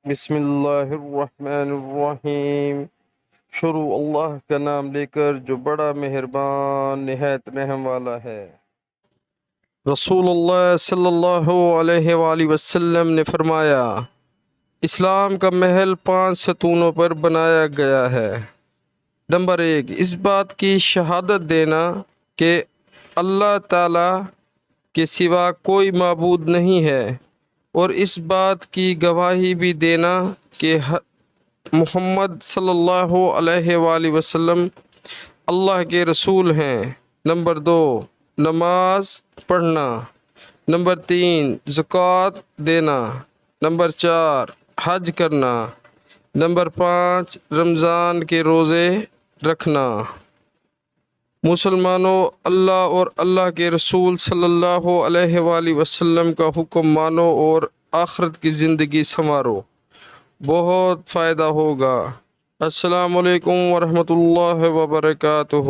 بسم اللہ الرحمن الرحیم۔ شروع اللہ کا نام لے کر جو بڑا مہربان نہایت رحم والا ہے۔ رسول اللہ صلی اللہ علیہ وآلہ وسلم نے فرمایا، اسلام کا محل 5 ستونوں پر بنایا گیا ہے۔ نمبر 1، اس بات کی شہادت دینا کہ اللہ تعالیٰ کے سوا کوئی معبود نہیں ہے، اور اس بات کی گواہی بھی دینا کہ محمد صلی اللہ علیہ وآلہ وسلم اللہ کے رسول ہیں۔ نمبر 2، نماز پڑھنا۔ نمبر 3، زکوٰۃ دینا۔ نمبر 4، حج کرنا۔ نمبر 5، رمضان کے روزے رکھنا۔ مسلمانوں، اللہ اور اللہ کے رسول صلی اللہ علیہ وآلہ وسلم کا حکم مانو اور آخرت کی زندگی سنوارو، بہت فائدہ ہوگا۔ السلام علیکم ورحمۃ اللہ وبرکاتہ۔